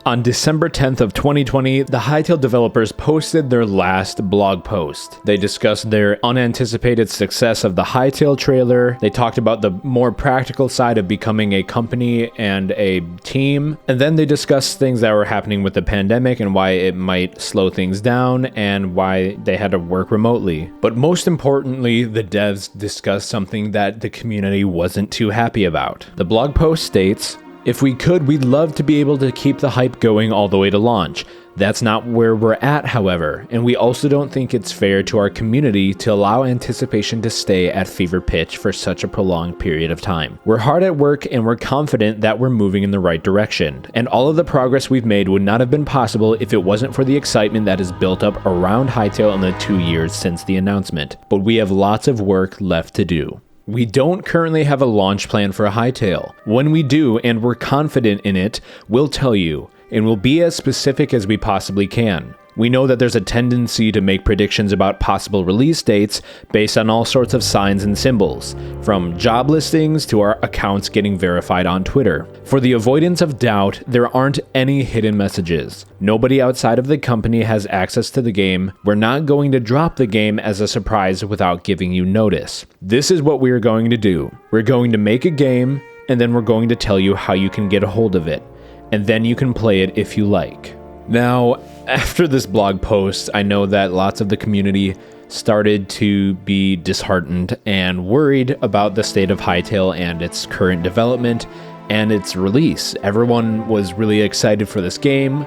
On December 10th of 2020, the Hytale developers posted their last blog post. They discussed their unanticipated success of the Hytale trailer. They talked about the more practical side of becoming a company and a team. And then they discussed things that were happening with the pandemic and why it might slow things down and why they had to work remotely. But most importantly, the devs discussed something that the community wasn't too happy about. The blog post states, "If we could, we'd love to be able to keep the hype going all the way to launch. That's not where we're at, however, and we also don't think it's fair to our community to allow anticipation to stay at fever pitch for such a prolonged period of time. We're hard at work and we're confident that we're moving in the right direction, and all of the progress we've made would not have been possible if it wasn't for the excitement that has built up around Hytale in the 2 years since the announcement, but we have lots of work left to do. We don't currently have a launch plan for Hytale. When we do, and we're confident in it, we'll tell you, and we'll be as specific as we possibly can. We know that there's a tendency to make predictions about possible release dates based on all sorts of signs and symbols, from job listings to our accounts getting verified on Twitter. For the avoidance of doubt, there aren't any hidden messages. Nobody outside of the company has access to the game. We're not going to drop the game as a surprise without giving you notice. This is what we are going to do. We're going to make a game, and then we're going to tell you how you can get a hold of it, and then you can play it if you like." Now, after this blog post, I know that lots of the community started to be disheartened and worried about the state of Hytale and its current development and its release. Everyone was really excited for this game.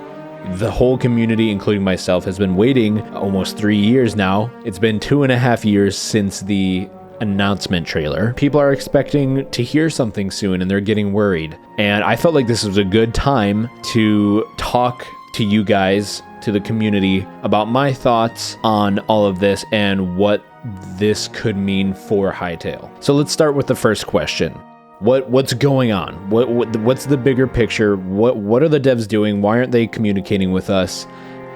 The whole community, including myself, has been waiting almost 3 years now. It's been 2.5 years since the announcement trailer. People are expecting to hear something soon and they're getting worried. And I felt like this was a good time to talk to you guys, to the community, about my thoughts on all of this and what this could mean for Hytale. So let's start with the first question. What's going on? What's the bigger picture? What are the devs doing? Why aren't they communicating with us?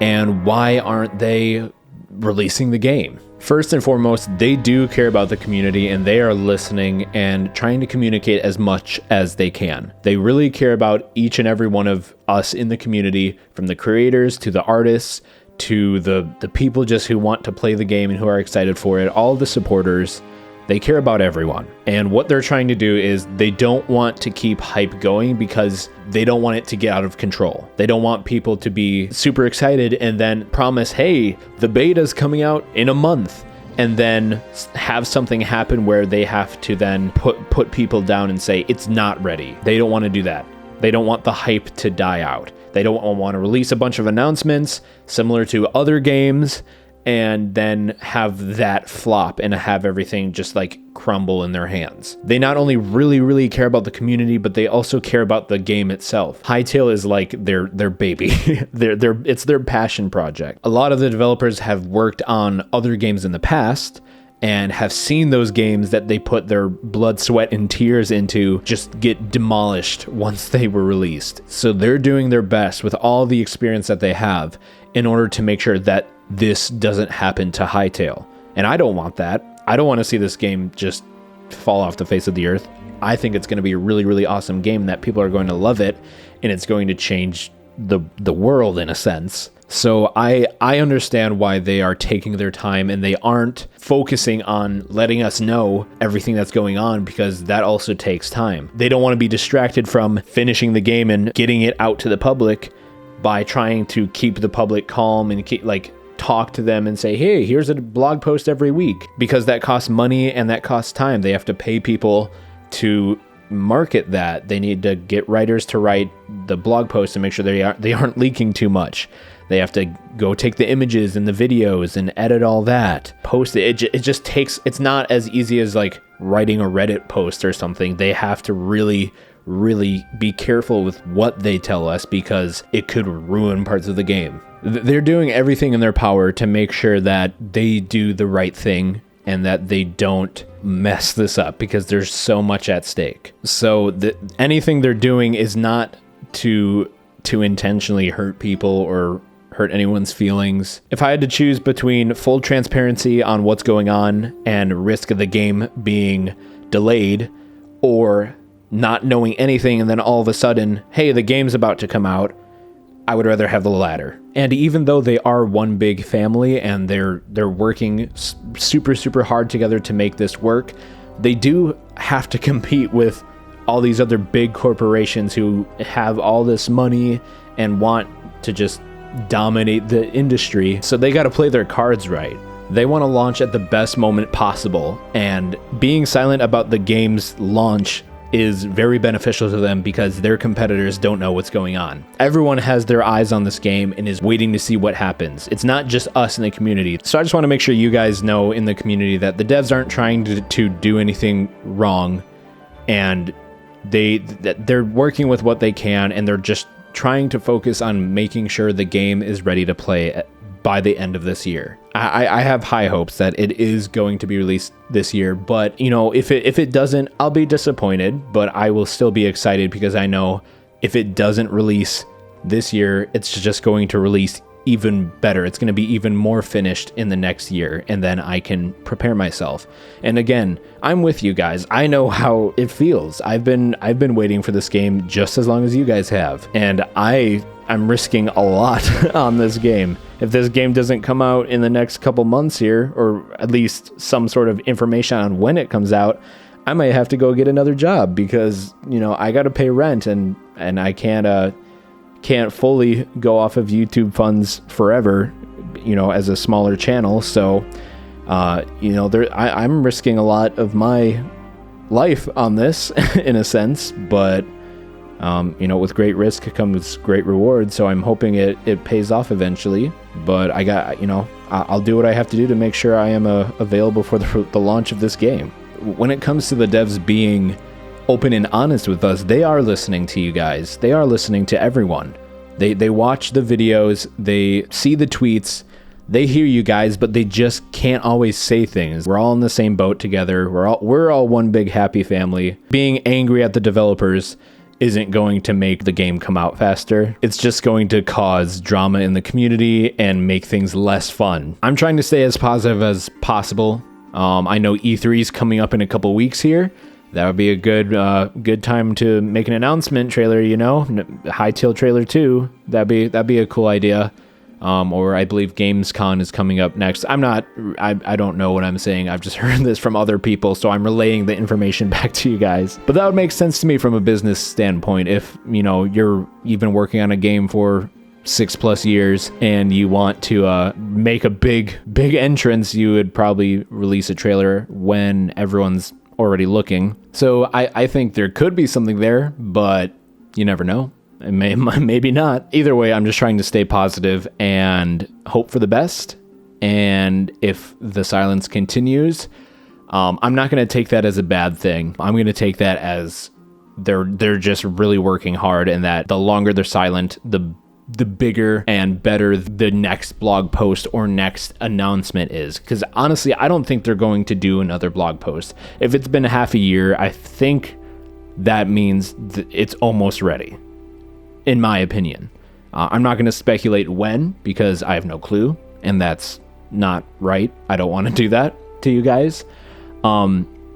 And why aren't they releasing the game? First and foremost, they do care about the community and they are listening and trying to communicate as much as they can. They really care about each and every one of us in the community, from the creators to the artists to the people just who want to play the game and who are excited for it, all the supporters. They care about everyone. And what they're trying to do is they don't want to keep hype going because they don't want it to get out of control. They don't want people to be super excited and then promise, hey, the beta's coming out in a month, and then have something happen where they have to then put people down and say it's not ready. They don't want to do that. They don't want the hype to die out. They don't want to release a bunch of announcements similar to other games and then have that flop and have everything just like crumble in their hands. They not only really care about the community, but they also care about the game itself. Hytale is like their baby. It's their passion project. A lot of the developers have worked on other games in the past and have seen those games that they put their blood, sweat, and tears into just get demolished once they were released. So they're doing their best with all the experience that they have in order to make sure that this doesn't happen to Hytale. And I don't want that. I don't want to see this game just fall off the face of the earth. I think it's going to be a really awesome game that people are going to love it, and it's going to change the world in a sense. So I understand why they are taking their time and they aren't focusing on letting us know everything that's going on, because that also takes time. They don't want to be distracted from finishing the game and getting it out to the public by trying to keep the public calm and talk to them and say, hey, here's a blog post every week, because that costs money and that costs time. They have to pay people to market that. They need to get writers to write the blog posts and make sure they aren't leaking too much. They have to go take the images and the videos and edit all that, post it. It just takes, it's not as easy as like writing a Reddit post or something. They have to really be careful with what they tell us, because it could ruin parts of the game. They're doing everything in their power to make sure that they do the right thing and that they don't mess this up, because there's so much at stake. So anything they're doing is not to intentionally hurt people or hurt anyone's feelings. If I had to choose between full transparency on what's going on and risk of the game being delayed, or not knowing anything and then all of a sudden, hey, the game's about to come out, I would rather have the latter. And even though they are one big family and they're working super hard together to make this work, they do have to compete with all these other big corporations who have all this money and want to just dominate the industry. So they got to play their cards right. They want to launch at the best moment possible, and being silent about the game's launch is very beneficial to them because their competitors don't know what's going on. Everyone has their eyes on this game and is waiting to see what happens. It's not just us in the community. So I just want to make sure you guys know in the community that the devs aren't trying to do anything wrong, and they're working with what they can, and they're just trying to focus on making sure the game is ready to play by the end of this year. I have high hopes that it is going to be released this year, but you know, if it doesn't, I'll be disappointed, but I will still be excited because I know if it doesn't release this year, it's just going to release even better. It's going to be even more finished in the next year, and then I can prepare myself. And again, I'm with you guys. I know how it feels. I've been waiting for this game just as long as you guys have, and I'm risking a lot on this game. If this game doesn't come out in the next couple months here, or at least some sort of information on when it comes out, I might have to go get another job because, you know, I got to pay rent, and I can't fully go off of YouTube funds forever, you know, as a smaller channel. So, you know, I'm risking a lot of my life on this in a sense, but you know, with great risk comes great reward. So I'm hoping it pays off eventually, but I'll do what I have to do to make sure I am available for the launch of this game. When it comes to the devs being open and honest with us, they are listening to you guys. They are listening to everyone. They watch the videos, they see the tweets, they hear you guys, but they just can't always say things. We're all in the same boat together. We're all one big happy family. Being angry at the developers isn't going to make the game come out faster. It's just going to cause drama in the community and make things less fun. I'm trying to stay as positive as possible. I know E3 is coming up in a couple weeks here. That would be a good time to make an announcement trailer, you know, Hytale trailer 2. That'd be a cool idea. Or I believe Gamescom is coming up next. I don't know what I'm saying. I've just heard this from other people, so I'm relaying the information back to you guys. But that would make sense to me from a business standpoint. If, you know, you've been working on a game for 6+ years and you want to make a big entrance, you would probably release a trailer when everyone's already looking. So I think there could be something there, but you never know. Maybe not. Either way, I'm just trying to stay positive and hope for the best. And if the silence continues, I'm not going to take that as a bad thing. I'm going to take that as they're just really working hard, and that the longer they're silent, the bigger and better the next blog post or next announcement is. Because honestly, I don't think they're going to do another blog post. If it's been half a year, I think that means it's almost ready, in my opinion. I'm not going to speculate when, because I have no clue, and that's not right. I don't want to do that to you guys.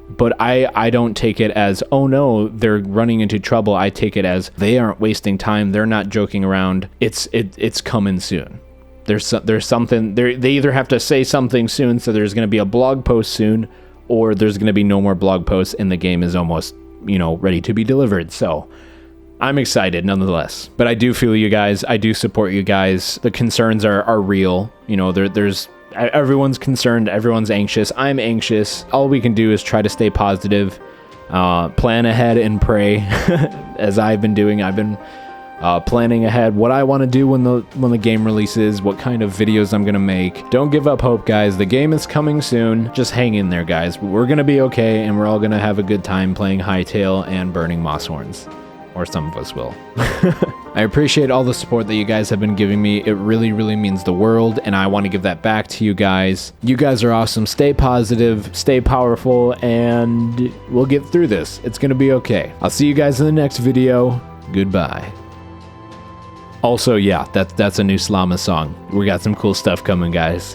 But I don't take it as, oh no, they're running into trouble. I take it as they aren't wasting time. They're not joking around. It's coming soon. There's something. They either have to say something soon, so there's going to be a blog post soon, or there's going to be no more blog posts, and the game is almost, you know, ready to be delivered. So I'm excited nonetheless. But I do feel you guys. I do support you guys. The concerns are real. You know, there's everyone's concerned, everyone's anxious. I'm anxious. All we can do is try to stay positive, plan ahead and pray. As I've been doing, I've been planning ahead what I want to do when the game releases, what kind of videos I'm gonna make. Don't give up hope, guys. The game is coming soon. Just hang in there, guys. We're gonna be okay, and we're all gonna have a good time playing Hytale and burning moss horns. Or some of us will. I appreciate all the support that you guys have been giving me. It really, really means the world, and I want to give that back to you guys. You guys are awesome. Stay positive, stay powerful, and we'll get through this. It's going to be okay. I'll see you guys in the next video. Goodbye. Also, yeah, that's a new Slama song. We got some cool stuff coming, guys.